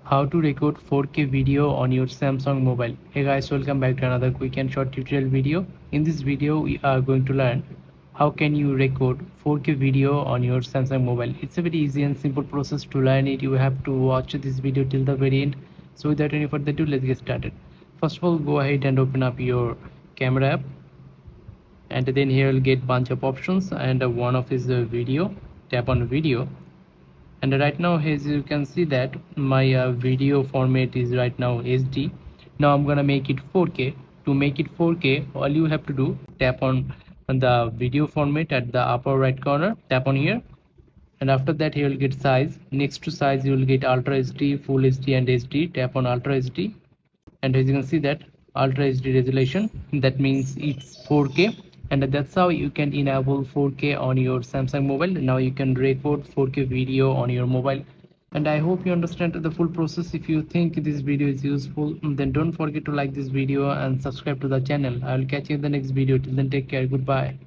How to record 4K video on your Samsung mobile. Hey guys, welcome back to another quick and short tutorial video. In this video we are going to learn how can you record 4K video on your Samsung mobile. It's a very easy and simple process to learn it. You have to watch this video till the very end. So without any further ado, let's get started. First of all, go ahead and open up your camera app, and then here you'll get bunch of options, and one of is the video. Tap on video, and right now as you can see that my video format is right now HD. Now I'm gonna make it 4K. To make it 4K, all you have to do, tap on the video format at the upper right corner, tap on here, and after that you will get size. Next to size you will get Ultra HD, Full HD and HD. Tap on Ultra HD, and as you can see that Ultra HD resolution, that means it's 4K, and that's how you can enable 4K on your Samsung mobile. Now you can record 4K video on your mobile, and I hope you understand the full process. If you think this video is useful, then don't forget to like this video and subscribe to the channel. I will catch you in the next video. Till then, take care. Goodbye.